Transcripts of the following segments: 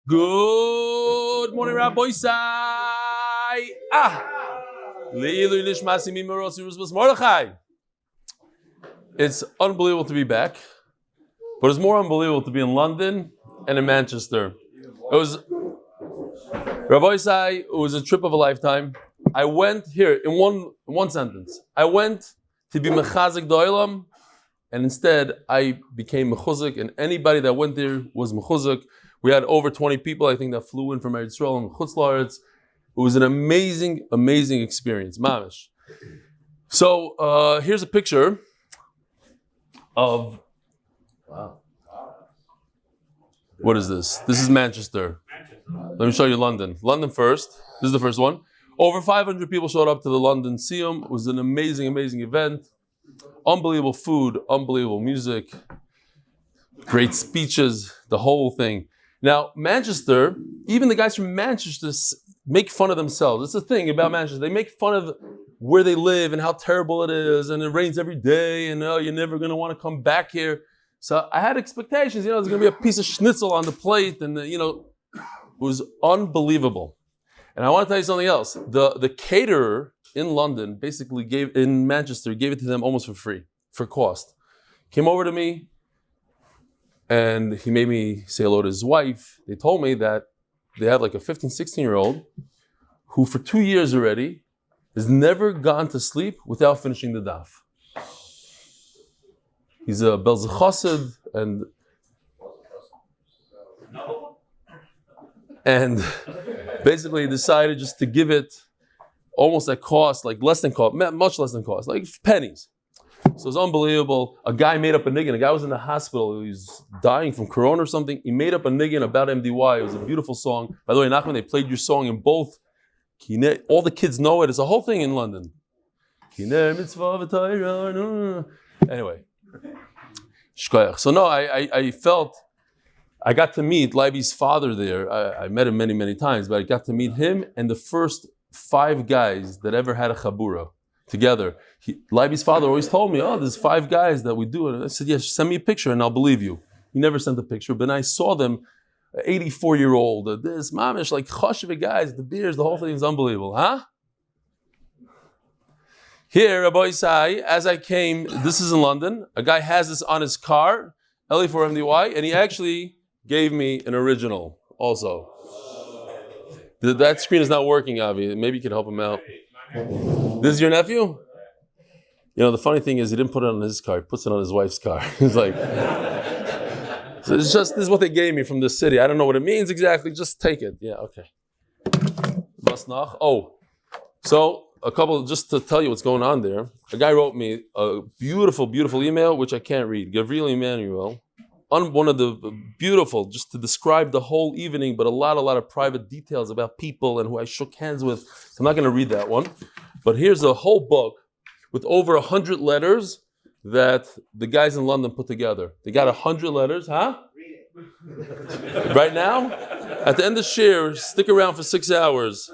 Good morning, Rabbi Sai. Leyilui nishmas Mordechai. It's unbelievable to be back, but it's more unbelievable to be in London and in Manchester. It was Rabbi Sai. It was a trip of a lifetime. I went here in one sentence. I went to be mechazik do'ilam, and instead I became mechuzik, and anybody that went there was mechuzik. We had over 20 people, I think, that flew in from Eretz Yisrael and Chutz La'aretz. It was an amazing, amazing experience, mamish. So here's a picture of, wow. What is this? This is Manchester. Let me show you London. London first. This is the first one. Over 500 people showed up to the London Siyum. It was an amazing, amazing event. Unbelievable food, unbelievable music, great speeches, the whole thing. Now, Manchester, even the guys from Manchester make fun of themselves. It's the thing about Manchester. They make fun of where they live and how terrible it is, and it rains every day, and you're never going to want to come back here. So I had expectations, there's going to be a piece of schnitzel on the plate, and it was unbelievable. And I want to tell you something else. The caterer in London basically gave it to them almost for free, for cost. Came over to me, and he made me say hello to his wife. They told me that they have like a 15, 16-year-old who for 2 years already has never gone to sleep without finishing the daf. He's a Belz Chassid, and basically he decided just to give it almost at cost, like less than cost, much less than cost, like pennies. So it's unbelievable. A guy made up a niggin. A guy was in the hospital. He was dying from corona or something. He made up a niggin about MDY. It was a beautiful song. By the way, Nachman, they played your song in both. All the kids know it. It's a whole thing in London. Anyway. So no, I felt, I got to meet Leiby's father there. I met him many, many times, but I got to meet him and the first 5 guys that ever had a chabura together. Leiby's father always told me, there's 5 guys that we do it. And I said, yes, send me a picture and I'll believe you. He never sent a picture, but I saw them, 84-year-old, this mamish, like choshev guys, the beers, the whole thing is unbelievable, huh? Here, Rabbi Isai, as I came, this is in London, a guy has this on his car, Eli for MDY, and he actually gave me an original also. That screen is not working, Avi. Maybe you can help him out. This is your nephew? The funny thing is he didn't put it on his car, he puts it on his wife's car. He's like, so it's just, this is what they gave me from this city. I don't know what it means exactly, just take it. Yeah, okay. So a couple, just to tell you what's going on there, a guy wrote me a beautiful, beautiful email, which I can't read. Gabriel Emmanuel, one of the beautiful, just to describe the whole evening, but a lot of private details about people and who I shook hands with. So I'm not going to read that one. But here's a whole book with over 100 letters that the guys in London put together. They got 100 letters, huh? Read it. Right now? At the end of Shiur, stick around for 6 hours.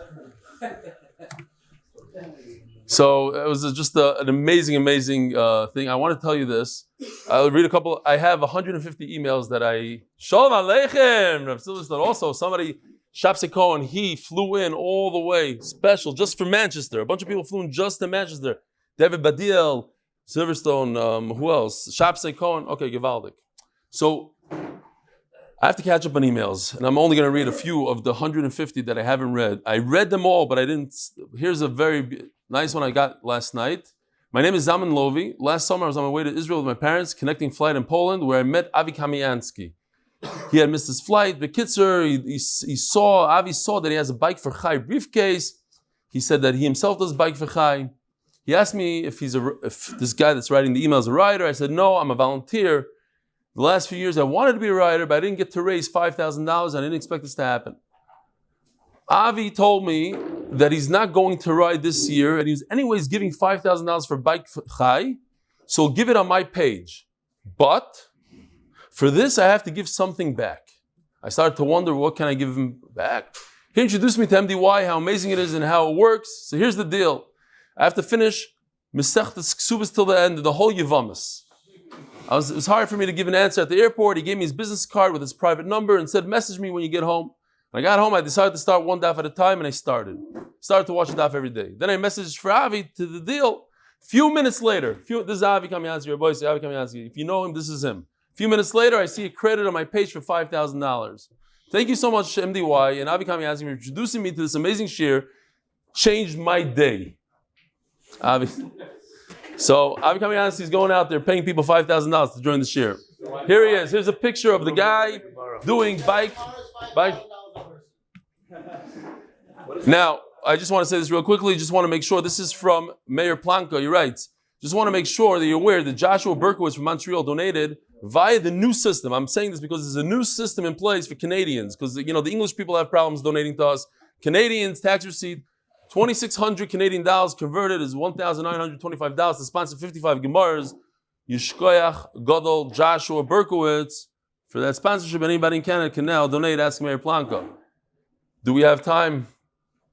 So it was just an amazing, amazing thing. I want to tell you this. I'll read a couple. I have 150 emails that Shalom Aleichem! Rav Silverstone. Also, somebody, Shapsei Cohen, he flew in all the way, special, just for Manchester. A bunch of people flew in just to Manchester. David Badiel, Silverstone, who else? Shapsei Cohen. Okay, Givaldik. So I have to catch up on emails, and I'm only going to read a few of the 150 that I haven't read. I read them all, but I didn't. Here's a very nice one I got last night. My name is Zaman Lovi. Last summer I was on my way to Israel with my parents, connecting flight in Poland, where I met Avi Kamiansky. He had missed his flight. Bekitzer, Avi saw that he has a bike for Chai briefcase. He said that he himself does bike for Chai. He asked me if this guy that's writing the email is a writer. I said, no, I'm a volunteer. The last few years I wanted to be a writer, but I didn't get to raise $5,000. I didn't expect this to happen. Avi told me that he's not going to ride this year, and he's anyways giving $5,000 for bike chai, so give it on my page. But for this, I have to give something back. I started to wonder, what can I give him back? He introduced me to MDY, how amazing it is and how it works. So here's the deal. I have to finish Mesechtes Ksubas till the end, the whole Yevamis. It was hard for me to give an answer at the airport. He gave me his business card with his private number and said, message me when you get home. When I got home, I decided to start one daf at a time, and I started to watch the daf every day. Then I messaged for Avi to the deal. Few minutes later, this is Avi Kamiansky, your boy, Avi Kamiansky. If you know him, this is him. A few minutes later, I see a credit on my page for $5,000. Thank you so much, MDY and Avi Kamiansky, for introducing me to this amazing shiur. Changed my day. Avi. So Avi Kamiansky is going out there paying people $5,000 to join the shiur. Here he is. Here's a picture of the guy doing bike. Now, I just want to say this real quickly. Just want to make sure this is from Mayor Planka. He writes, just want to make sure that you're aware that Joshua Berkowitz from Montreal donated via the new system. I'm saying this because there's a new system in place for Canadians, because the English people have problems donating to us. Canadians, tax receipt, 2,600 Canadian dollars converted is $1,925 to sponsor 55 Gemaras. Yishkoyach Godol Joshua Berkowitz. For that sponsorship, anybody in Canada can now donate. Ask Mayor Planka. Do we have time?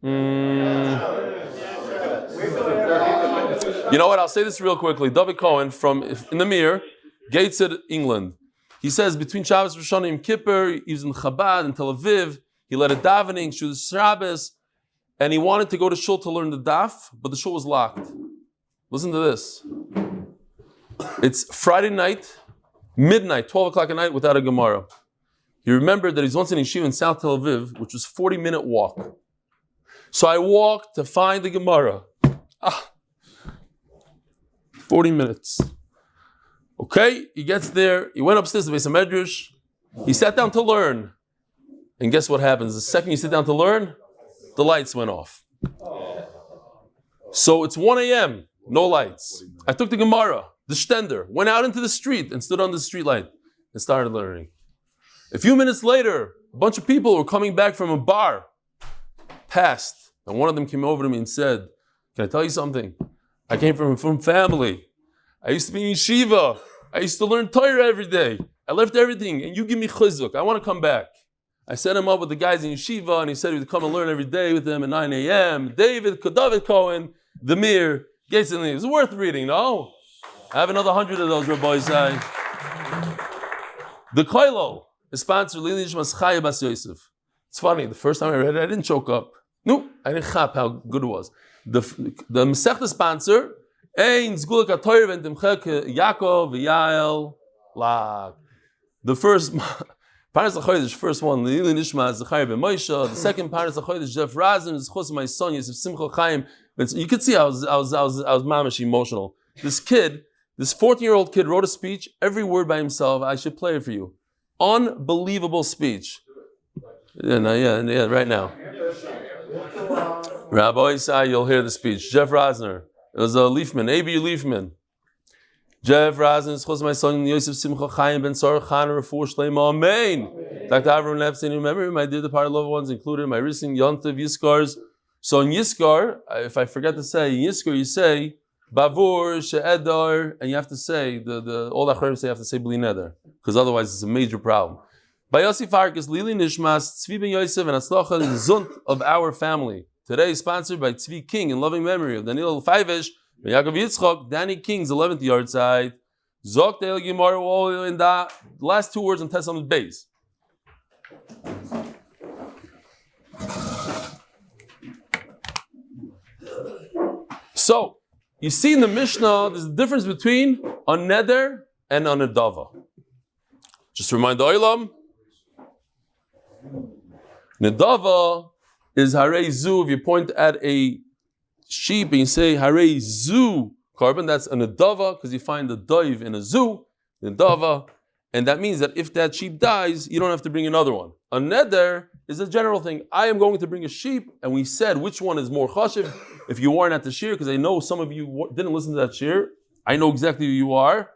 You know what? I'll say this real quickly. David Cohen from in the Mir, Gateshead, England. He says between Shabbos and Rosh Hashanah and Kippur, he was in Chabad in Tel Aviv. He led a davening, Shul Shabbos, and he wanted to go to shul to learn the daf, but the shul was locked. Listen to this. It's Friday night, midnight, 12 o'clock at night, without a Gemara. He remembered that he's once in yeshiva in South Tel Aviv, which was a 40-minute walk. So I walked to find the Gemara. 40 minutes. Okay, he gets there. He went upstairs to Beis HaMedrash. He sat down to learn. And guess what happens? The second you sit down to learn, the lights went off. So it's 1 a.m., no lights. I took the Gemara, the Stender, went out into the street and stood on the street light and started learning. A few minutes later, a bunch of people were coming back from a bar, passed, and one of them came over to me and said, "Can I tell you something? I came from family. I used to be in yeshiva. I used to learn Torah every day. I left everything, and you give me chizuk. I want to come back." I set him up with the guys in yeshiva, and he said he would come and learn every day with them at 9 a.m. David Cohen, the Mir, Gates and Lee. It was worth reading, no? I have another 100 of those, Rabbi Isai. The Koilo is sponsored Leyilui nishmas Chaim bas Yosef. It's funny, the first time I read it, I didn't choke up. No, I didn't chap how good it was. The Masechta sponsor, Zgula ketoira ben Tומכיה כיעקב ויעל lag. The first Paras HaChodesh, first one, Leyilui nishmas zchariah ben Moshe. The second Paras HaChodesh, Jeff Rosner, zchus my son, Yosef Simcha Chaim. You could see I was mamish emotional. This kid, this 14-year-old kid wrote a speech, every word by himself. I should play it for you. Unbelievable speech. Yeah, right now. Rabbi Isai, you'll hear the speech. Jeff Rosner. It was a Leafman, A.B. Leafman. Jeff Rosner, zchus my son, Yosef Simcha Chaim, Ben Sarah Chana, Refuah Shlaima, Amen. Dr. Avrum Epstein, remember him? I did the part of loved ones, included in my recent Yontav yizkors. So in yizkor, if I forget to say, in yizkor you say, Bavur, She'edar, and you have to say, all the Chaim say you have to say Bli Neder, because otherwise it's a major problem. By Yosi Farkas, Leyilui nishmas, Tzvi King Yosef, and hatzlach the zunt of our family. Today is sponsored by Tzvi King in loving memory of Ben Yakov Yitzchok, Dani King's 11th yard side. Zok Del Gimar, in the last two words on Amud Beis. So, you see in the Mishnah, there's a difference between a neder and a nedava. Just to remind the Olam, nedava is harei zu. If you point at a sheep and you say harei zu carbon, that's a nedava because you find the doiv in a zu, nedava, and that means that if that sheep dies, you don't have to bring another one. A neder is a general thing. I am going to bring a sheep, and we said which one is more chashiv. If you weren't at the shiur, because I know some of you didn't listen to that shiur, I know exactly who you are.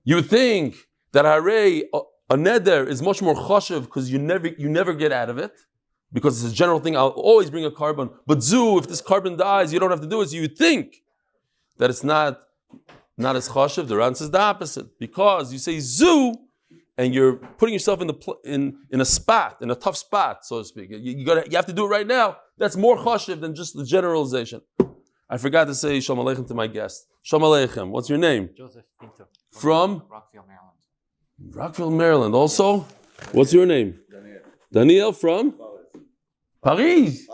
You would think that harei, a neder, is much more chashiv because you never get out of it, because it's a general thing. I'll always bring a carbon. But zu, if this carbon dies, you don't have to do it. So you would think that it's not as chashiv. The Ran says the opposite, because you say zu, and you're putting yourself in a spot, in a tough spot, so to speak. You have to do it right now. That's more chashiv than just the generalization. I forgot to say Shalom Aleichem to my guest. Shalom Aleichem. What's your name? Joseph Pinto. From? Rockville, Maryland. Rockville, Maryland. Also? What's your name? Daniel. Daniel from Paris.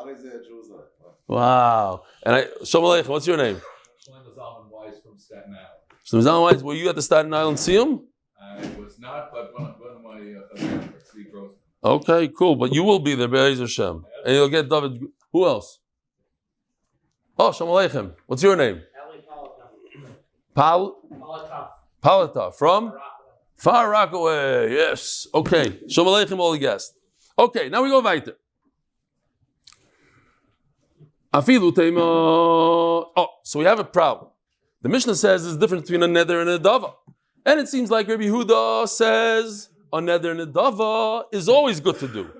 Wow. And Shalom Aleichem, what's your name? From Staten Island. So, were you at the Staten Island Museum? I was not, but one of my Tzvi Rosner. Okay, cool. But you will be there, Be'ez Hashem. And you'll get David. Who else? Oh, Shalom Aleichem. What's your name? Palatov. From? Far Rockaway. Yes. Okay. Shalom Aleichem, all the guests. Okay, now we go weiter. Afilu Teima. Oh, so we have a problem. The Mishnah says there's a difference between a neder and a dava. And it seems like Rabbi Yehuda says a neder and a dava is always good to do.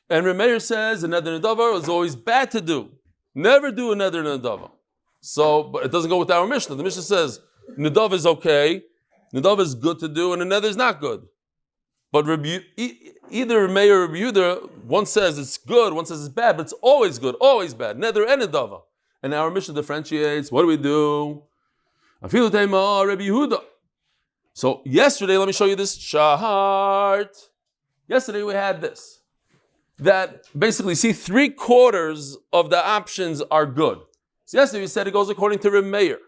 And Reb Meir says a neder and a dava is always bad to do. Never do a neder and a dava. So, but it doesn't go with our Mishnah. The Mishnah says nedava is okay, nedava is good to do, and a neder is not good. But either Reb Meir or Rabbi Yehuda, one says it's good, one says it's bad, but it's always good, always bad. Neder and nedava. And our Mishnah differentiates. What do we do? Afilu teima Rabbi Yehuda. So yesterday, let me show you this chart. Yesterday we had this. That basically, see, 3/4 of the options are good. So yesterday we said it goes according to Reb Meir.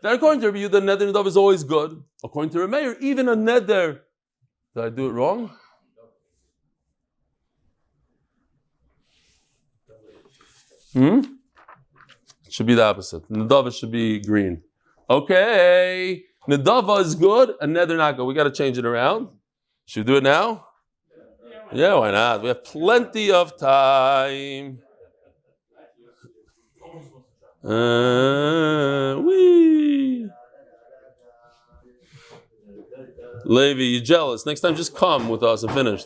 That according to Rabbi Yehuda, neder and nedava is always good. According to Reb Meir, even a neder. Did I do it wrong? It should be the opposite. Nedava should be green. Okay. Nedava is good and neder not good. We got to change it around. Should we do it now? Yeah, why not? We have plenty of time. Levi, you jealous? Next time, just come with us and finish.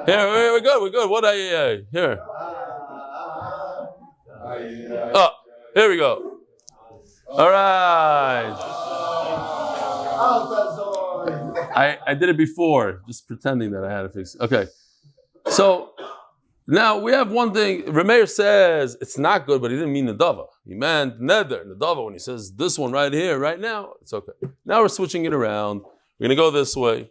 Here, we're good. What are you here? Oh, here we go. All right. I did it before, just pretending that I had to fix it. Okay. So now we have one thing. Reb Meir says it's not good, but he didn't mean nedava. He meant neder, nedava. When he says this one right here, right now, it's okay. Now we're switching it around. We're going to go this way.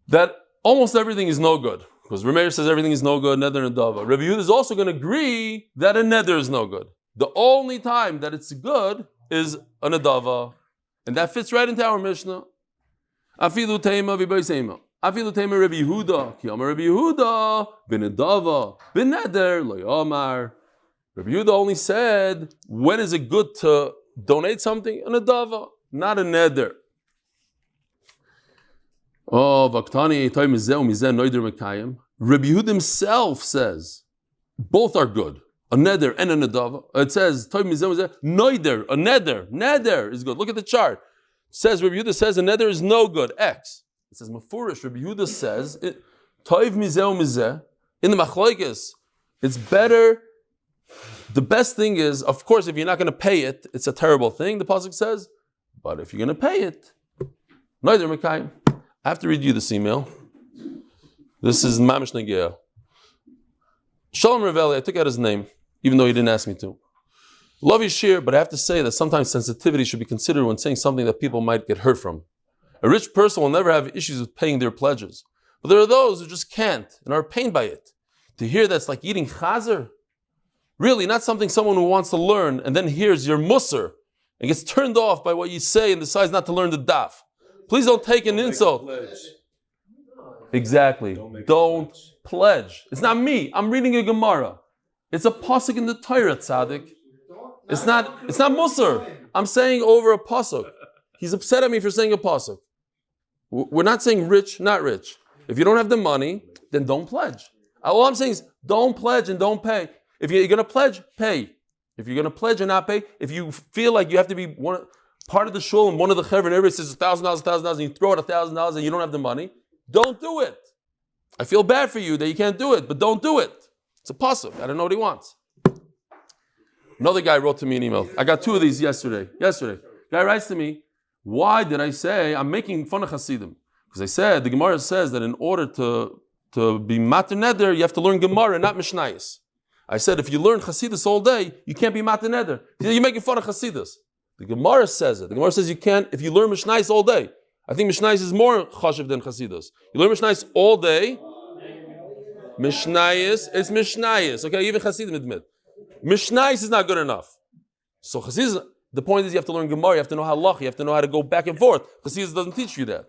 That almost everything is no good. Because Reb Meir says everything is no good, neder and nedava. Rabbi Yehuda is also going to agree that a neder is no good. The only time that it's good is a nedava. And that fits right into our Mishnah. Afilu teima v'bayseima. Afilu teima Rabbi Yehuda. Ki amar Rabbi Yehuda. B'nedava. B'neder. Lo yomar. Rabbi Yehuda only said, when is it good to donate something? A nedava, not a neder. Oh, Vaktani toy mizeh mizeh noider mekayim. Rabbi Yehuda himself says both are good, a neder and a nedava. It says toy mizeh mizeh noider, a neder is good. Look at the chart. It says Rabbi Yehuda says a neder is no good. X. It says mafurish. Rabbi Yehuda says toy mizeh mizeh in the machlokes. It's better. The best thing is, of course, if you're not going to pay it, it's a terrible thing. The pasuk says, but if you're going to pay it, noider mekayim. I have to read you this email. This is Mamish Negeah. Shalom Reb Eli, I took out his name, even though he didn't ask me to. Love your shiur, but I have to say that sometimes sensitivity should be considered when saying something that people might get hurt from. A rich person will never have issues with paying their pledges. But there are those who just can't and are pained by it. To hear that's like eating chazer. Really, not something someone who wants to learn and then hears your musar and gets turned off by what you say and decides not to learn the daf. Please don't take an insult. Exactly. Don't pledge. It's not me. I'm reading a Gemara. It's a pasuk in the Torah, tzaddik. It's not musar. I'm saying over a pasuk. He's upset at me for saying a pasuk. We're not saying rich, not rich. If you don't have the money, then don't pledge. All I'm saying is don't pledge and don't pay. If you're going to pledge, pay. If you're going to pledge and not pay, if you feel like you have to be part of the shul and one of the chaver and everybody says $1,000, and you throw out $1,000 and you don't have the money, don't do it. I feel bad for you that you can't do it, but don't do it. It's a pasuk. I don't know what he wants. Another guy wrote to me an email. I got 2 of these yesterday. Guy writes to me, why did I say I'm making fun of Hasidim? Because I said, the Gemara says that in order to be mater neder, you have to learn Gemara, not Mishnayos. I said, if you learn Hasidus all day, you can't be mater neder. You're making fun of Hasidus. The Gemara says it. The Gemara says you can't, if you learn Mishnayos all day. I think Mishnayos is more chashiv than Chasidus. You learn Mishnayos all day. Mishnayos, it's Mishnayos. Okay, even Chasidim admit. Mishnayos is not good enough. So Chasidus, the point is you have to learn Gemara, you have to know halach, you have to know how to go back and forth. Chasidus doesn't teach you that.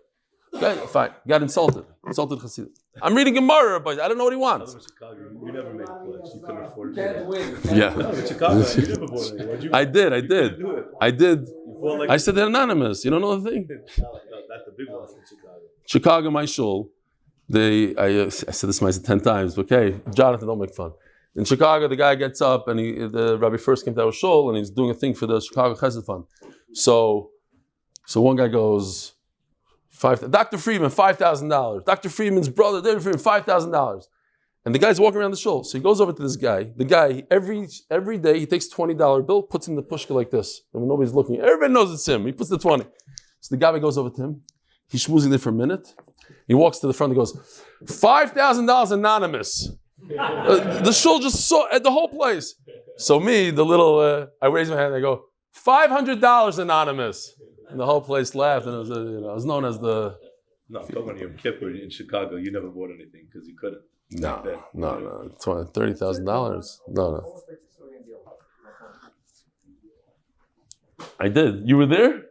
Okay, fine. Got insulted Chasidus. I'm reading Gemara, but I don't know what he wants. You never made a pledge. You couldn't afford it. Yeah. No, in Chicago, you never bought anything. I did. I said they're anonymous. You don't know the thing? No, not the big ones in Chicago. Chicago, my shul. I said this myself 10 times. Okay, Jonathan, don't make fun. In Chicago, the guy gets up and the rabbi first came to our shul and he's doing a thing for the Chicago Chesed Fund. So one guy goes, Dr. Friedman, $5,000. Dr. Friedman's brother, David Friedman, $5,000. And the guy's walking around the shul. So he goes over to this guy. The guy, every day, he takes $20 bill, puts him in the pushka like this. And when nobody's looking, everybody knows it's him. He puts the 20. So the guy goes over to him. He's schmoozing there for a minute. He walks to the front and goes, $5,000 anonymous. The shul just saw at the whole place. So me, the little, I raise my hand and I go, $500 anonymous. And the whole place laughed, and it was, I was known as the. No, I'm talking to Yom Kippur in Chicago. You never bought anything because you couldn't. No, $30,000. No. I did. You were there?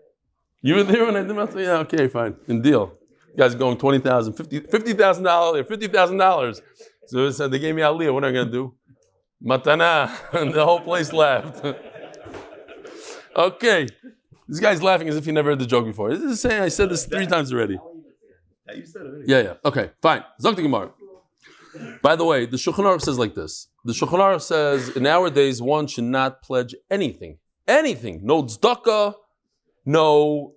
You were there when I did my thing? Yeah, okay, fine. In deal. You guys are going $20,000, $50,000, $50,000. So they gave me aliyah. What am I going to do? Matana. And the whole place laughed. Okay. This guy's laughing as if he never heard the joke before. This is saying I said this 3 times already. Yeah, you said it already. Yeah. Okay, fine. Zok the Gemara. By the way, the Shulchan Aruch says like this. The Shulchan Aruch says, nowadays, one should not pledge anything. Anything. No tzedakah, no...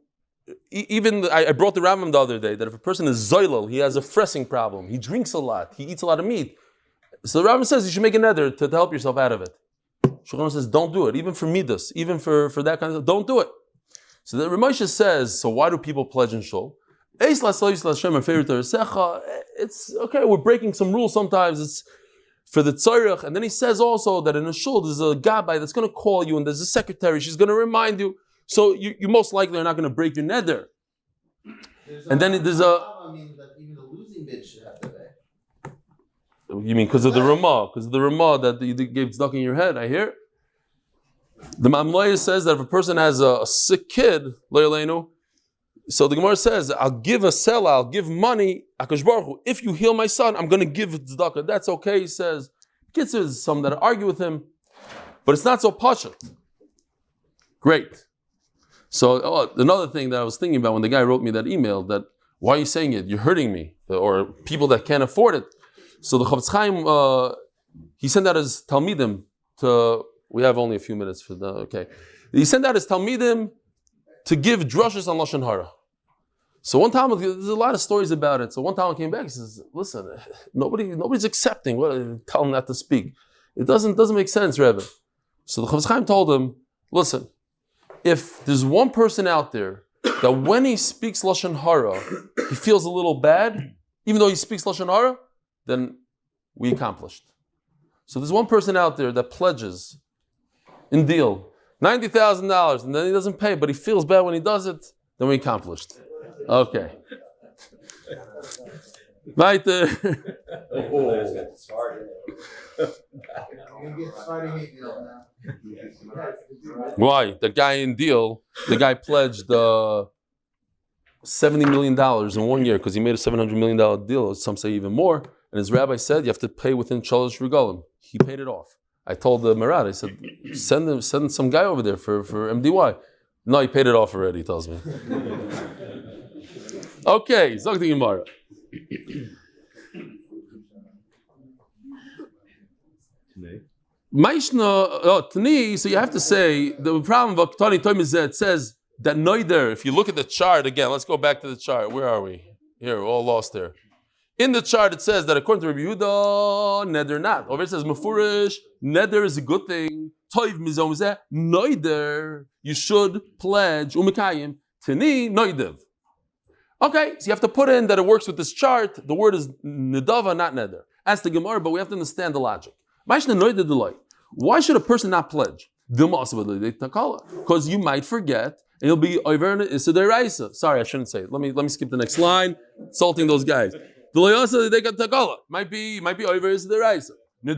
Even, I brought the Rambam the other day, that if a person is zoilel, he has a fressing problem, he drinks a lot, he eats a lot of meat. So the Rambam says you should make a neder to help yourself out of it. Shulchan Aruch says, don't do it. Even for midas, even for that kind of stuff, don't do it. So the Ramosha says, so why do people pledge in shul? It's okay, we're breaking some rules sometimes, it's for the tzarech. And then he says also that in a shul, there's a gabbai that's going to call you, and there's a secretary, she's going to remind you. So you most likely are not going to break your neder. And then there's a... I mean, that even the losing bid should have to pay. You mean because of the Ramah? Because of the Ramah that you gave tzedakah in your head, I hear. The Mamloya says that if a person has a sick kid, so the Gemara says, I'll give a selah, I'll give money, Akash Baruch Hu, if you heal my son, I'm going to give tzedakah. That's okay, he says. Kids, there's some that argue with him, but it's not so pashut. Great. So another thing that I was thinking about when the guy wrote me that email, that why are you saying it? You're hurting me, or people that can't afford it. So the Chaim, he sent out his Talmidim to. We have only a few minutes for the, okay. He sent out his Talmidim to give drushes on Lashon Hara. So one time, there's a lot of stories about it. So one time I came back, he says, listen, nobody's accepting, tell him not to speak. It doesn't make sense, Rebbe. So the Chaim told him, listen, if there's one person out there that when he speaks Lashon Hara, he feels a little bad, even though he speaks Lashon Hara, then we accomplished. So there's one person out there that pledges in deal $90,000, and then he doesn't pay, but he feels bad when he does it, then we accomplished. Okay. Right there. Why? The guy in deal, the guy pledged $70 million in 1 year because he made a $700 million deal. Some say even more. And his rabbi said you have to pay within Shalosh Regalim. He paid it off. I told the Marad, I said, send some guy over there for MDY. No, he paid it off already, he tells me. Okay, Zog the Gemara. Tani, so you have to say, the problem of Tani Toim is that it says that Noider, if you look at the chart again, let's go back to the chart. Where are we? Here, we're all lost there. In the chart, it says that according to Rabbi Yehuda, neder not. Over it says Mefurish, neder is a good thing. Toiv mizom zeh, noider, you should pledge umikayim. Tani noidev. Okay, so you have to put in that it works with this chart. The word is nedava, not neder. Ask the Gemara, but we have to understand the logic. Why should a person not pledge? Because you might forget, and you'll be over Issa Deraisa. Sorry, I shouldn't say it. Let me skip the next line. Insulting those guys. Might be over Issa Deraisa. But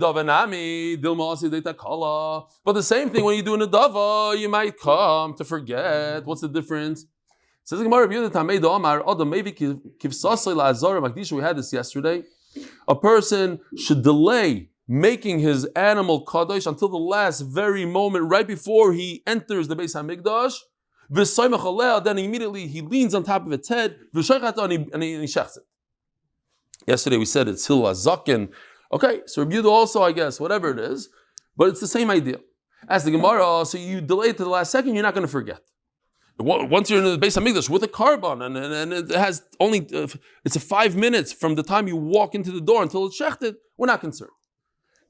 the same thing when you do a Nedava, you might come to forget. What's the difference? Says we had this yesterday. A person should delay making his animal kadosh until the last very moment, right before he enters the Beis Hamikdash. Then immediately he leans on top of its head, and he shechs it. Yesterday we said it's Hil Azakin. Okay, so Reb Yehuda also, I guess, whatever it is, but it's the same idea. As the Gemara, so you delay it to the last second, you're not going to forget. Once you're in the Beis Hamikdash with a carbon, and it has only, it's a 5 minutes from the time you walk into the door until it's shechted, we're not concerned.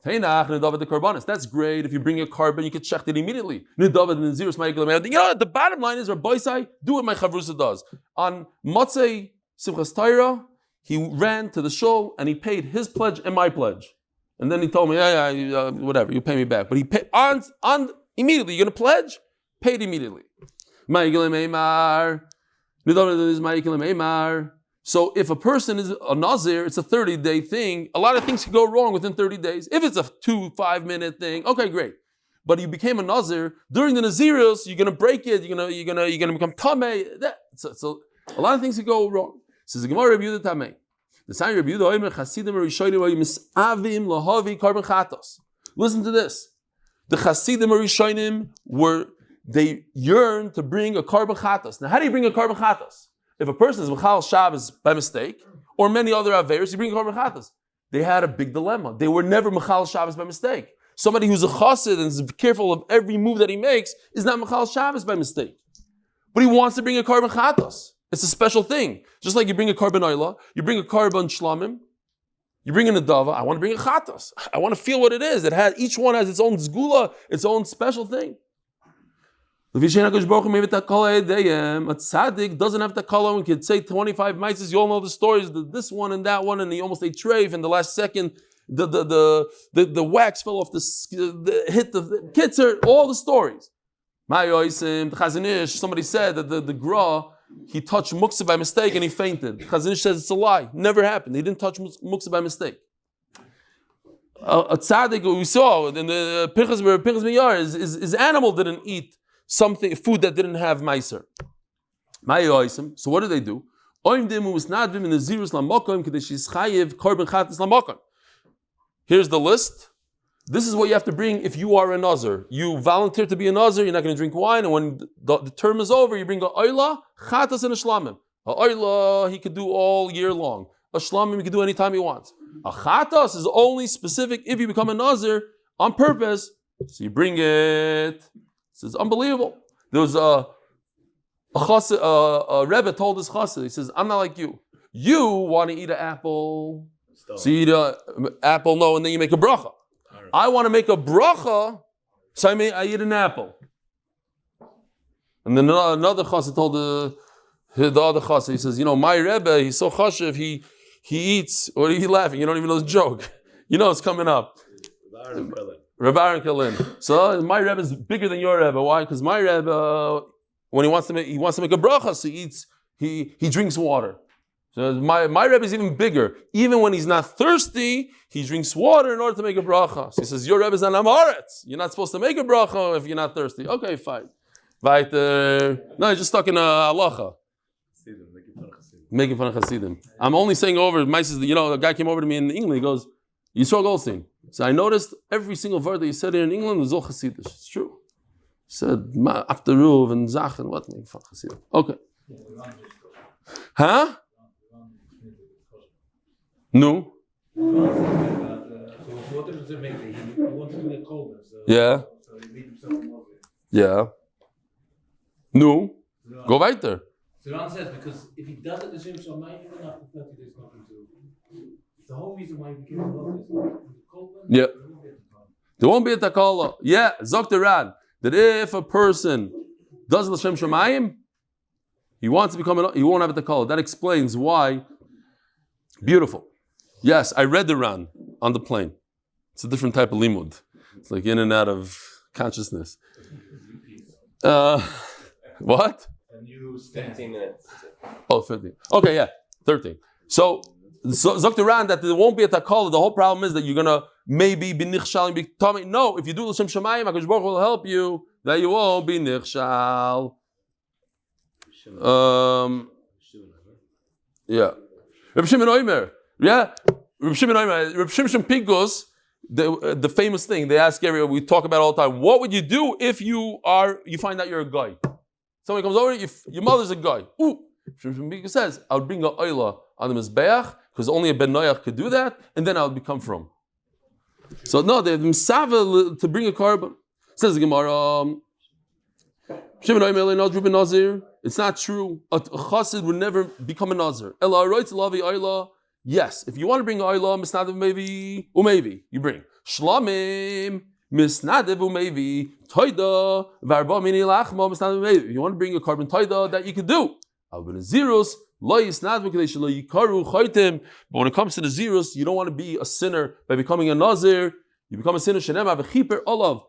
That's great. If you bring a carbon, you can shecht it immediately. You know, the bottom line is, Rabbi Isai, do what my chavrusa does. On Motzei Simchas Torah, he ran to the shul and he paid his pledge and my pledge. And then he told me, whatever, you pay me back. But he paid on immediately. You're going to pledge? Paid immediately. So if a person is a Nazir, it's a 30-day thing. A lot of things can go wrong within 30 days. If it's a 2-5 minute thing, okay, great. But you became a Nazir during the Nazirus, you're gonna break it. You're gonna become Tameh. So a lot of things can go wrong. Says the Gemara, Reb Yehuda Tameh. The sign Reb Yehuda Omer Chasidim Rishonim Misavim Lahavi Karban Chatos. Listen to this. The Chasidim Rishonim they yearn to bring a Karban Chatos. Now, how do you bring a Karban Chatos? If a person is Mechal Shabbos by mistake, or many other Averos, you bring a Karban Chatos. They had a big dilemma. They were never Mechal Shabbos by mistake. Somebody who's a chassid and is careful of every move that he makes is not Mechal Shabbos by mistake. But he wants to bring a Karban Chatos. It's a special thing. Just like you bring a Karban Oila, you bring a Karban Shlamim, you bring in a Dava, I want to bring a Chatos. I want to feel what it is. Each one has its own zgula, its own special thing. A tzaddik doesn't have to color and could say 25 mitzvahs. You all know the stories, this one and that one, and he almost ate treif, and the last second, the wax fell off hit the kitzer, all the stories. Somebody said that the gra, he touched muktzah by mistake and he fainted. Chazanish says it's a lie. Never happened. He didn't touch muktzah by mistake. A tzaddik, we saw in the Pinchas Miyar, his animal didn't eat food that didn't have meiser. So what do they do? Here's the list. This is what you have to bring if you are a Nazir. You volunteer to be a Nazir, you're not going to drink wine, and when the term is over, you bring a oila, chatas, and a shlamim. A oila, he could do all year long. A shlamim, he could do anytime he wants. A chatas is only specific if you become a Nazir on purpose. So you bring it. It's unbelievable. There was a Rebbe told his chassid, he says, I'm not like you. You want to eat an apple. So you eat an apple, no, and then you make a bracha. I want to make a bracha, so I eat an apple. And then another chassid told the other chassid, he says, my Rebbe, he's so chashiv, he eats, or he's laughing, you don't even know the joke. You know it's coming up. Reb Aaron Kalin. So my Rebbe is bigger than your Rebbe. Why? Because my Rebbe, when he wants to make a bracha, so he drinks water. So my Rebbe is even bigger. Even when he's not thirsty, he drinks water in order to make a bracha. So he says, your Rebbe is an amaretz. You're not supposed to make a bracha if you're not thirsty. Okay, fine. Weiter. No, he's just stuck in a halacha. Making fun of Hasidim. I'm only saying over, a guy came over to me in England, he goes, Yisrael Goldstein. So I noticed every single word that he said here in England was all Hasidish. It's true. He said, after Ruv and Zach and what? Making fun of Hasidim. Okay. Huh? No. Yeah. Yeah. No. Go weiter. So Ron says, because if he does it, the Shem Shamayim, even after 30 days, not going to. The whole reason why he became a Lord is yeah. There won't be a takala. Yeah, Zok Ran, that if a person does L'Shem Shamayim, he wants to become he won't have a takala. That explains why. Beautiful. Yes, I read the Ran on the plane. It's a different type of limud. It's like in and out of consciousness. What? A new stand. 15 minutes. Oh, 15. Okay, yeah, 13. So Dr. Ran, that there won't be a takala. The whole problem is that you're gonna maybe be nichshal. No, if you do l'shem shamayim, HaKadosh Baruch Hu will help you that you won't be nichshal. Yeah. Reb Shimon Oimer. Yeah. Reb Shimon Oimer. Reb Shimon Pinkus. The famous thing they ask we talk about all the time. What would you do if you find out you're a guy? Somebody comes over, your mother's a guy. Ooh. Shimon Pinkus says, I would bring a oila on the mizbeach because only a ben noach could do that, and then I would become from. So no, they have misava to bring a carbon. Says the Gemara. Shimon Oimer no druben nazir. It's not true. A chassid would never become a nazir. Ela roitz lavi oila. Yes, if you want to bring oila, misnadev maybe umayvi, you bring shlamim misnadev umayvi toida varba mini lachma misnadev umayvi. If you want to bring a carbon toida, that you can do. Al ben zirus lo yisnadev kadei shelo yikaru chaytim. But when it comes to the zirus, you don't want to be a sinner by becoming a nazir. You become a sinner shenem avechiper olav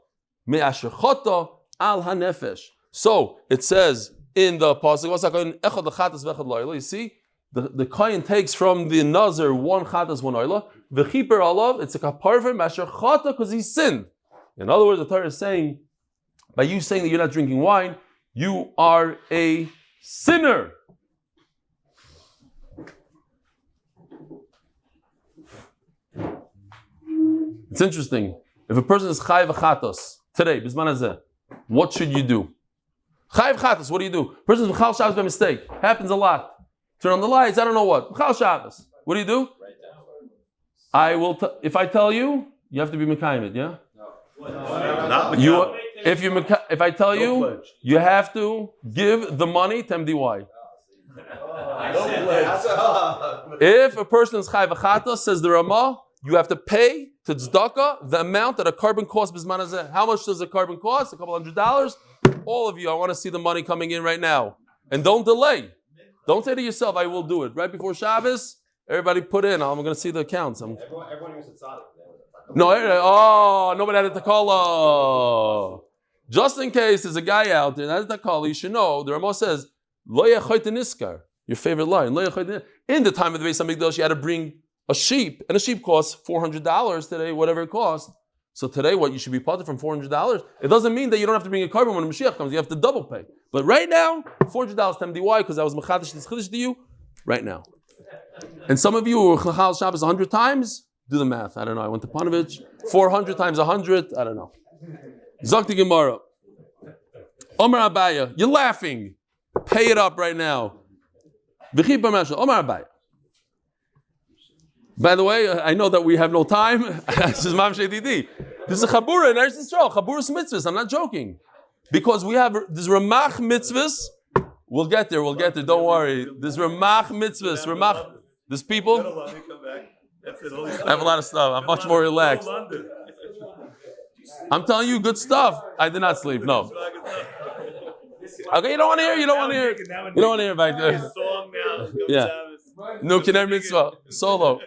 me'asher chata al hanefesh. So it says in the pasuk, echad lechatas v'echad lo'ila. You see. The kohen takes from the nazir one chatas, one oila. V'chiper alav, it's a kaparver masher chata because he sinned. In other words, the Torah is saying, by you saying that you're not drinking wine, you are a sinner. It's interesting. If a person is chayiv chatos today, bisman hazeh, what should you do? Chayiv chatos, what do you do? Person is mechal Shabbos by mistake. Happens a lot. Turn on the lights, I don't know what. Chal Shabbos. What do you do? I will. If I tell you, you have to be mekayim it, yeah? No. If I tell you, you have to give the money to MDY. If a person is chayv achata, says the Ramah, you have to pay to tzedakah the amount that a carbon costs bisman hazeh. How much does a carbon cost? $200. All of you, I want to see the money coming in right now, and don't delay. Don't say to yourself, I will do it. Right before Shabbos, everybody put in. I'm going to see the accounts. Everyone here's a tzaddik. No, nobody had a takala. Just in case there's a guy out there that has a takala, you should know. The Ramah says, Lo yechayt niskar. Your favorite line. In the time of the Beis Hamikdash, you had to bring a sheep, and a sheep costs $400 today, whatever it costs. So today, what, you should be parted from $400? It doesn't mean that you don't have to bring a carbon when the Mashiach comes. You have to double pay. But right now, $400 to MDY, because I was mechadish this chiddush to you, right now. And some of you who were chachal Shabbos 100 times, do the math. I don't know. I went to Panovich. 400 times 100, I don't know. Zakti Gemara. Omar Abaya, you're laughing. Pay it up right now. Omar Abaya. By the way, I know that we have no time. This is Mam Shedidi. This is a Chabura in Eretz Yisrael. Chabura's mitzvahs. I'm not joking. Because we have this Ramach mitzvahs. We'll get there. Don't worry. This Ramach mitzvahs. Ramach. There's people. I have a lot of stuff. I'm much more relaxed. I'm telling you good stuff. I did not sleep. No. Okay, you don't want to hear. Back there. Yeah. No Kiner mitzvah. Solo.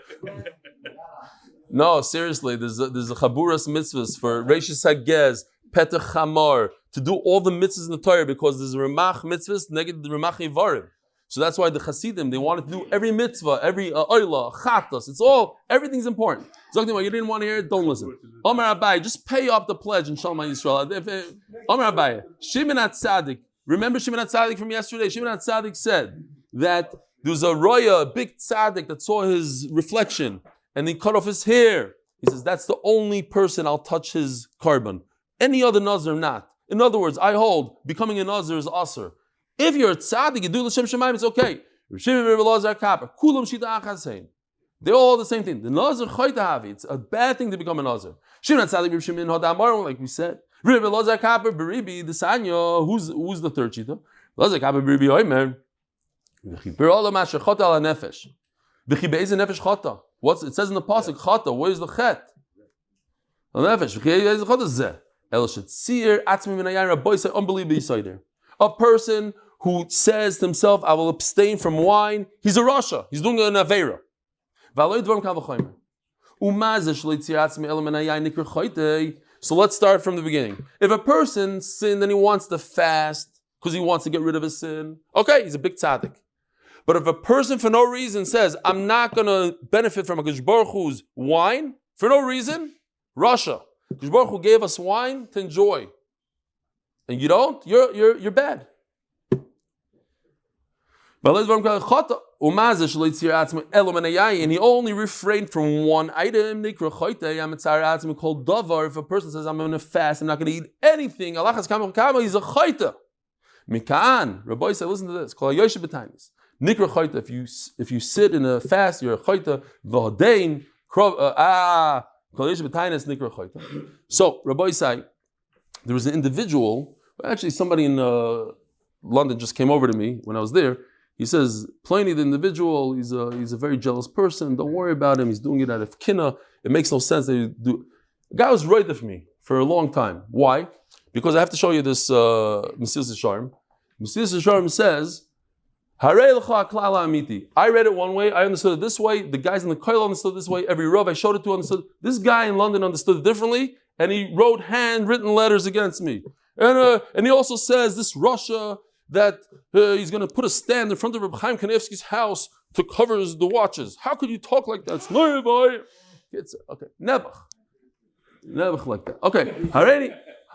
No, seriously, there's a chaburas mitzvahs for Reishis Hagez, Petach Chamar, to do all the mitzvahs in the Torah because there's Ramach mitzvahs, negative the Ramach Ivarim. So that's why the Hasidim, they wanted to do every mitzvah, every oila, chatos, everything's important. Zoktim, you didn't want to hear it, don't listen. Omar Abai, just pay off the pledge in Shalom Yisrael. Omar Abai, Shimon HaTzadik, remember Shimon HaTzadik from yesterday? Shimon HaTzadik said that there was a roya, a big tzaddik that saw his reflection and he cut off his hair. He says, that's the only person I'll touch his carbon. Any other nazir, not. In other words, I hold becoming a nazir is asr. If you're a tzaddik, you do l'shem shemaim, it's okay. They're all the same thing. The nazir chaytahavi. It's a bad thing to become a nazir. Shimon tzaddik, Shimon hodamar, like we said. Who's the third cheetah? Lazar kaper beribi oimer. What's it says in the pasuk chata? Where is the chet? A person who says to himself, "I will abstain from wine," he's a rasha. He's doing an aveira. So let's start from the beginning. If a person sinned and he wants to fast because he wants to get rid of his sin, okay, he's a big tzaddik. But if a person for no reason says, I'm not going to benefit from a Kadosh Baruch Hu's wine, for no reason, Russia. Kadosh Baruch Hu gave us wine to enjoy. And you don't, you're bad. And he only refrained from one item. If a person says, I'm going to fast, I'm not going to eat anything, he's a chayta. Mikan, Rabbi said, listen to this. If you sit in a fast, you're a chayta. So, Rabbi said, there was an individual, actually somebody in London just came over to me when I was there. He says, Pliny, the individual, he's a very jealous person. Don't worry about him. He's doing it out of kina. It makes no sense that you do. The guy was right of me for a long time. Why? Because I have to show you this Mesilas Yesharim. Mesilas Yesharim says, Harei l'cha klala amiti. I read it one way. I understood it this way. The guys in the Koil understood it this way. Every Rav I showed it to understood. This guy in London understood it differently, and he wrote handwritten letters against me. And he also says this Russia that he's going to put a stand in front of Reb Chaim Kanevsky's house to cover the watches. How could you talk like that? It's okay. Nebuch like that. Okay.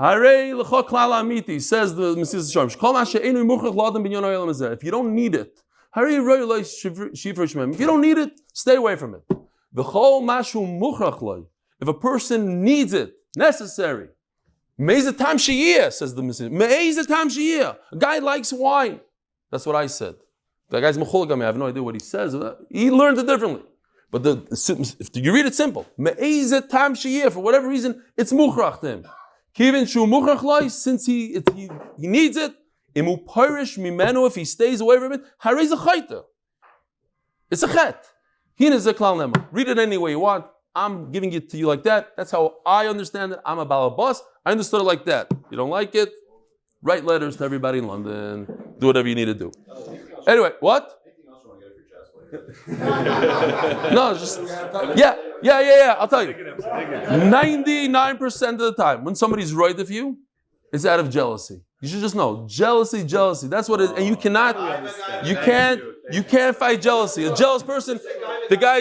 Harei l'cha klala amiti, says the Mesilas Yesharim. Shkol ma she'einu muchach l'adam binyan ha'olam hazeh. If you don't need it, harei roi lo shivur shmem. If you don't need it, stay away from it. V'chol mashu muchach lo. If a person needs it, necessary. Me'ezet tam sheyeh, says the Mesilas. Me'ezet tam sheyeh. A guy likes wine. That's what I said. That guy's mechulik on me. I have no idea what he says. He learned it differently. But if you read it simple, me'ezet tam sheyeh, for whatever reason, it's muchrach to him. Since he needs it, if he stays away from it, it's a chet. Read it any way you want. I'm giving it to you like that. That's how I understand it. I'm a balabas. I understood it like that. You don't like it? Write letters to everybody in London. Do whatever you need to do. Anyway, what? No, just yeah. I'll tell you. 99% of the time, when somebody's right of you, it's out of jealousy. You should just know, jealousy. That's what it is, and you can't fight jealousy. A jealous person, the guy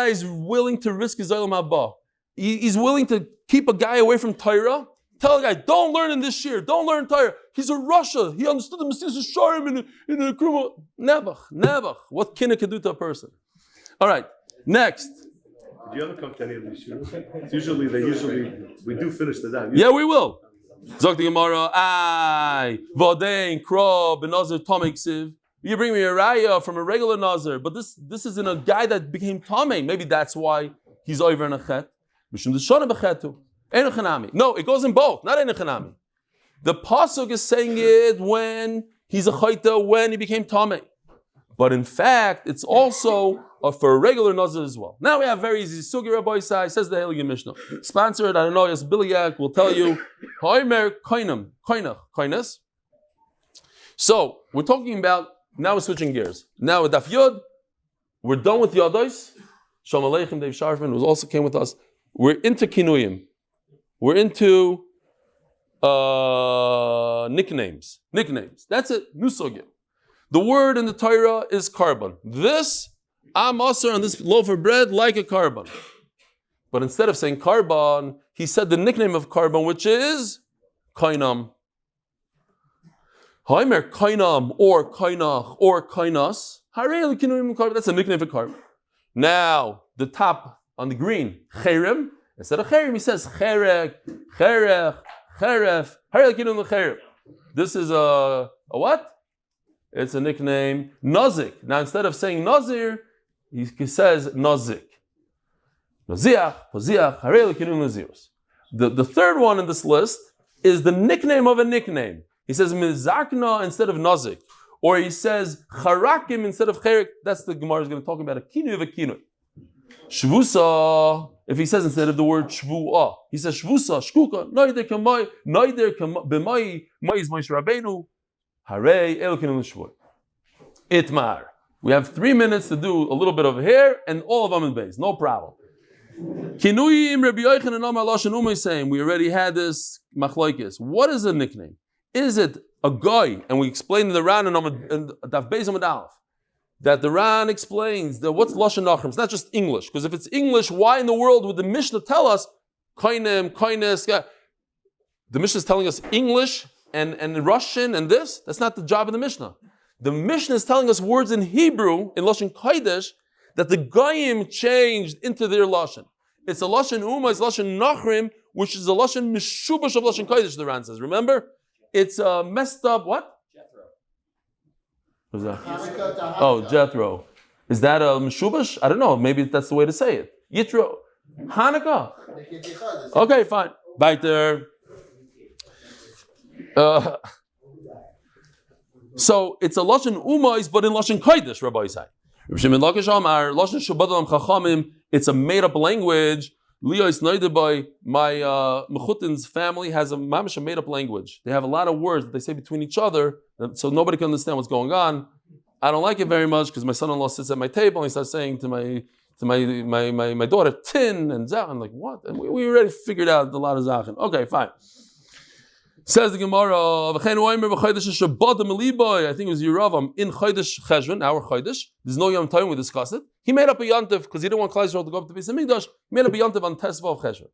is willing to risk his olam haba. He's willing to keep a guy away from Torah. Tell a guy, don't learn in this year. Don't learn Torah. He's a Russia. He understood the Mesilas Yesharim in a criminal. Nebuch. What kina can do to a person? All right, next. Did you ever come to any of these shiurs? We do finish the daf. Yeah, we will. Zok the Gemara, Vodein, Kro, Benazir, Tomiksiv. You bring me a raya from a regular Nazir, but this isn't a guy that became Tomei. Maybe that's why he's over in a chet. No, it goes in both, not in a chanami. The pasuk is saying it when he's a chayta, when he became tamei. But in fact, it's also for a regular nazir as well. Now we have very easy sugi Rabbi Sai, says the Heilige Mishnah. Sponsored, I don't know, Yes Biliak will tell you. So we're talking about, now we're switching gears. Now with Daf Yod, we're done with Yodos. Shalom Aleichem, Dave Sharfman, who also came with us. We're into Kinuyim. We're into nicknames. That's it. Nusogim. The word in the Torah is carbon. This, I'm also on this loaf of bread like a carbon. But instead of saying carbon, he said the nickname of carbon, which is kainam. Haimer kainam or kainach or kainas. That's a nickname for carbon. Now, the top on the green, cherem. Instead of cherem, he says cherek, cheref. This is a what? It's a nickname, nazik. Now, instead of saying nazir, he says nazik. Naziach, poziach, harei l'kinun naziros. The third one in this list is the nickname of a nickname. He says mizakna instead of nazik. Or he says charakim instead of cherek. That's the Gemara is going to talk about a kinu of a kinu. Shvusa, if he says instead of the word shvuah, he says shvusa, shkuka, noider b'mai, is Moshe Rabbeinu, harei elkinu l'shvuah. Itmar. We have 3 minutes to do a little bit over here and all of Amud Beis, no problem. Kinuyim Rabbi Yochanan Amar Lashon Umay saying, we already had this machlokes. What is a nickname? Is it a guy? And we explained in the Ran and Daf Beis Amud Aleph that the Ran explains that what's Lashon Nachrim. It's not just English, because if it's English, why in the world would the Mishnah tell us koinem, koines? The Mishnah is telling us English and Russian and this. That's not the job of the Mishnah. The Mishnah is telling us words in Hebrew in Lashon Kodesh that the Goyim changed into their Lashon. It's a Lashon Uma, it's Lashon Nachrim, which is a Lashon Mishubash of Lashon Kodesh, the Ran says. Remember? It's messed up, what? What's that? Oh, Jethro. Is that a Mishubash? I don't know. Maybe that's the way to say it. Yitro. Hanukkah. Okay, fine. Weiter. So it's a Lashon Umais, but in Lashon Kodesh, Rabbi Isai. It's a made-up language. Leois Noidabai, my Mechutin's family has a made-up language. They have a lot of words that they say between each other, so nobody can understand what's going on. I don't like it very much because my son-in-law sits at my table and he starts saying to my daughter, tin and zah. I'm like, what? And we already figured out a lot of zachin. Okay, fine. Says the Gemara, I think it was Yeravam in Chodesh Cheshvan, our Chodesh. There's no Yom Tov, we discussed it. He made up a Yontif because he didn't want Klal Yisrael to go up to Beis Hamikdash. He made up a Yontif on Tesva of Cheshvan.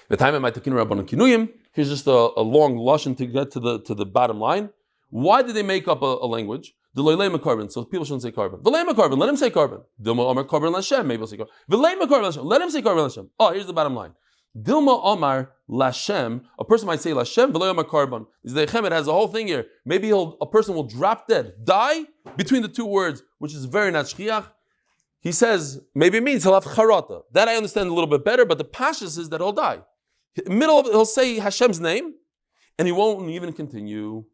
The time it might take Rabbanon Kinuyim. Here's just a long lashon to get to the bottom line. Why did they make up a language? The Leyilui carbon, so people shouldn't say carbon. V'leima carbon, let him say carbon. Dilma Omar carbon Lashem, maybe he'll say carbon. V'leima carbon Lashem, let him say carbon Lashem. Oh, here's the bottom line. Dilma Omar Lashem, a person might say Lashem, V'lo Omar Karban. It has a whole thing here. Maybe a person will drop dead, die between the two words, which is very not shchiach. He says, maybe it means he'll have charata. That I understand a little bit better, but the pashas is that he'll die. Middle of it, he'll say Hashem's name, and he won't even continue.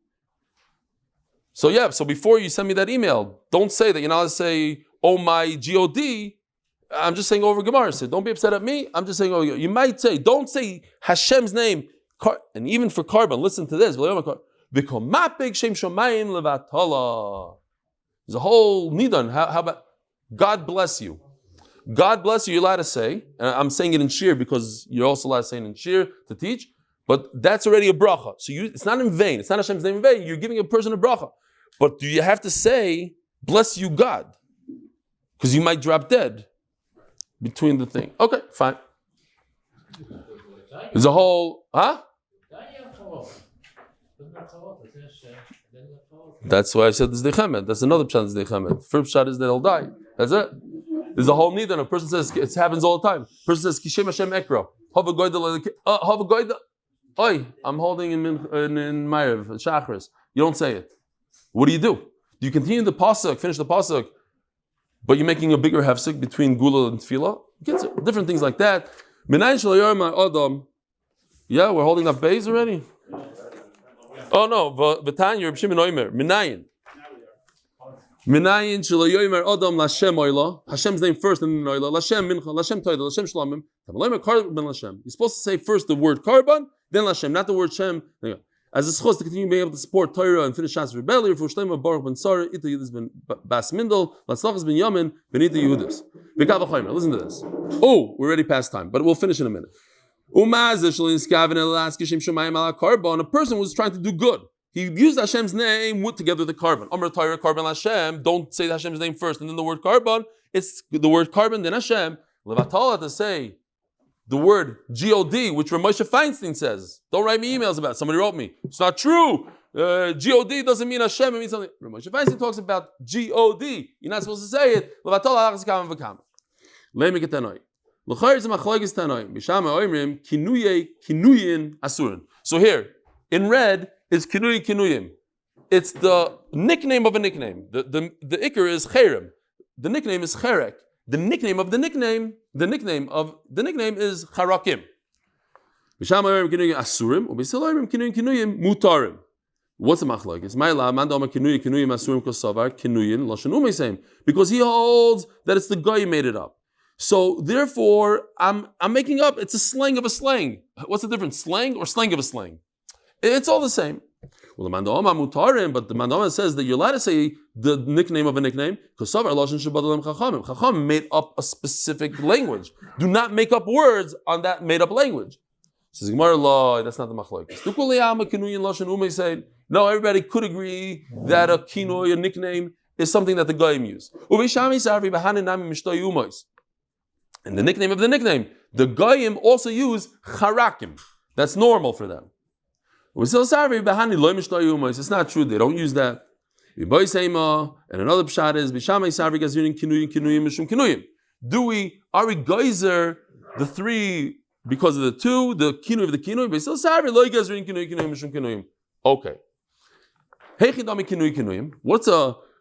So so before you send me that email, don't say that you're not allowed to say, oh my God. I'm just saying over Gemara. So don't be upset at me. I'm just saying, you might say, don't say Hashem's name. And even for carbon, listen to this. There's a whole nidan. How about God bless you? God bless you, you're allowed to say. And I'm saying it in Shiur because you're also allowed to say it in Shiur to teach. But that's already a bracha. So it's not in vain. It's not Hashem's name in vain. You're giving a person a bracha. But do you have to say, bless you, God? Because you might drop dead between the thing. Okay, fine. There's a whole, That's why I said this dechemet. That's another pshat is dechemet. First pshat is that he'll die. That's it. There's a whole need. And a person says, it happens all the time. Person says, Kishem Hashem Ekra. Have a goyda. Oi, I'm holding in Ma'ariv, Shachris. You don't say it. What do? Do you continue the pasuk, finish the pasuk, but you're making a bigger hefsek between gula and tefillah? Different things like that. Yeah, we're holding up Beis already. Oh no, V'tan Reb Shimon Omer. Minayin shelo yomer adam Lashem Oila. Hashem's name first and then Oila. Lashem Mincha, Lashem Toida, Lashem Shlamim. Tamalaymer Karban Lashem. You're supposed to say first the word Karban, then Lashem, not the word Shem. As a zchus to continue being able to support Torah and finish Shas Reb Eli, Refuah Shlaima, Baruch ben Sarah, Ita Yudis ben Bas Mindel, Latzlachas ben Yamin, Benita Yehudis. V'kav Chaim. Listen to this. Oh, we're already past time, but we'll finish in a minute. A person was trying to do good. He used Hashem's name with together the carbon. Amr Torah, carbon Hashem. Don't say Hashem's name first and then the word carbon. It's the word carbon, then Hashem. Levatala to say the word G-O-D, which Moshe Feinstein says. Don't write me emails about it. Somebody wrote me. It's not true. G-O-D doesn't mean Hashem, it means something. Moshe Feinstein talks about G-O-D. You're not supposed to say it. Levatala achas kam v'kam. Let me get that noise. So here, in red, is kinuyim. It's the nickname of a nickname. The ikar is cherem. The nickname is cherek. The nickname of the nickname is charakim. What's the machlok? It's because he holds that it's the guy who made it up. So therefore, I'm making up. It's a slang of a slang. What's the difference? Slang or slang of a slang? It's all the same. Well, the Mandama mutarim, but the Mandama says that you're allowed to say the nickname of a nickname because Chacham made up a specific language. Do not make up words on that made up language. Says Gemara, law, that's not the machlokes. No, everybody could agree that a kinoy, a nickname, is something that the goyim use. And the nickname of the nickname, the goyim also use charakim. That's normal for them. It's not true, they don't use that. And another pshat is, are we geyser the three because of the two, the kinu of the kinu? Okay.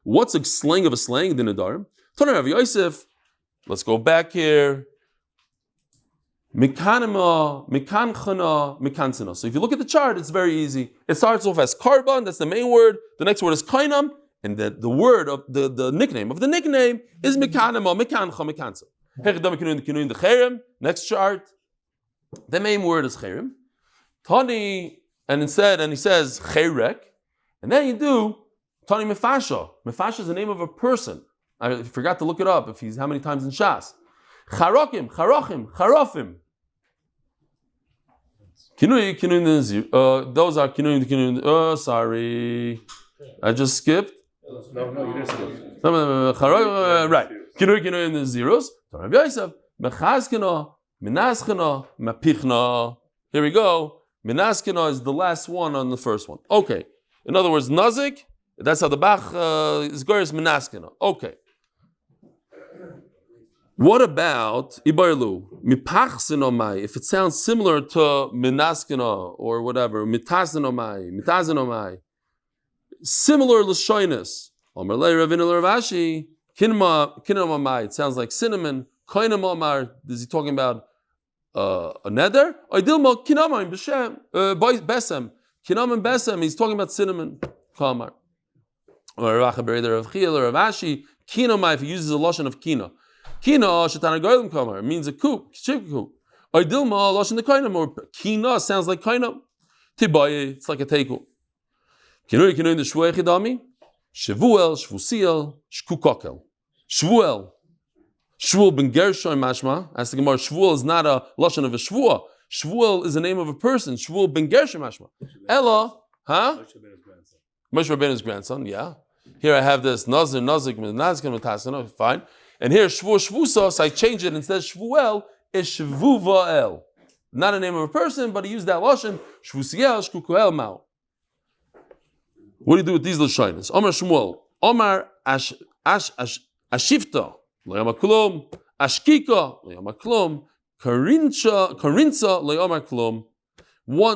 What's a slang of a slang? The Nedarim. Torah Yosef. Let's go back here. Mikanima, mikanchana, mikansana. So if you look at the chart, it's very easy. It starts off as karban, that's the main word. The next word is kainam, and the word of the nickname of the nickname is mikanima, mikancha, mikansa. The cherem. Next chart. The main word is cherem. Tani, and he says cherek, and then you do Tani mefasha. Mefasha is the name of a person. I forgot to look it up. How many times in Shas? Charokim, charachim, charofim. Kinui, those are kinui. Oh, sorry, I just skipped. No, you didn't skip. Right. Kinui in the zeros. Torah Yosef. Mechazkina, minaskina, mapichna. Here we go. Minaskina is the last one on the first one. Okay. In other words, nazik. That's how the Bach is minaskina. Okay. What about Ibarlu? Mipachsinomai, if it sounds similar to Minaskina or whatever, Mitazinomai, similar Lashoinus. Omerlei Ravina Ravashi, Kinamamai, it sounds like cinnamon. Koinamamar, is he talking about a nether? Idilma Kinamam Besem. Kinamam Besem, he's talking about cinnamon. Kamar. Or Ravashi, Kinamai, if he uses a lotion of Kina. Kina shetana goyim kamar means a coop, chicken coop. Oidilma loshin the kainam, or kina sounds like kainam. Tibaye, it's like a teiku. Kinu in the shvuel chidami, shavuel, shvusiel, shkukokel. Shvuel ben Gershon mashma. As the Gemara, shvuel is not a loshin of a shvuel. Shvuel is the name of a person. Shvuel ben Gershon mashma. Ella, huh? Moshe Rabbeinu's grandson. Yeah. Here I have this nazir, nazik, nazkin, metasin. Fine. And here, Shvusa, so I changed it. Instead of Shvuel, is Shvuvael. Not a name of a person, but he used that lashon, Shvusiel, Shkukuel Mao. What do you do with these lashonis? Omar Shmuel, Omar Ashifta, Le'omar Klum, Ashkika, Le'omar Klum, Karinza, Le'omar Klum.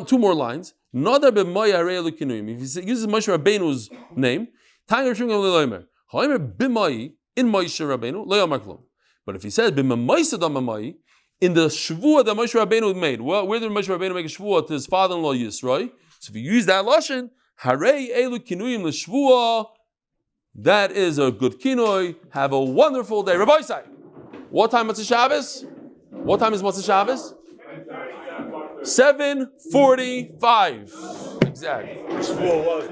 Two more lines. Nadar b'moya re'elu kinuyim. If he uses Moshe Rabbeinu's name, Tanger Shungam Le'omer. However, b'moyi, in Moshe Rabbeinu, lo yomar klum. But if he says b'mamaisa damamai, in the shvuah that Moshe Rabbeinu made, well, where did Moshe Rabbeinu make a shvuah to his father-in-law Yisroi? So if you use that lashon, harei elu kinuyim l'shvuah, that is a good kinoi. Have a wonderful day. Rabbi Isai, what time is Shabbos? What time is Motzei Shabbos? 7:45. Exactly. Shvuah was.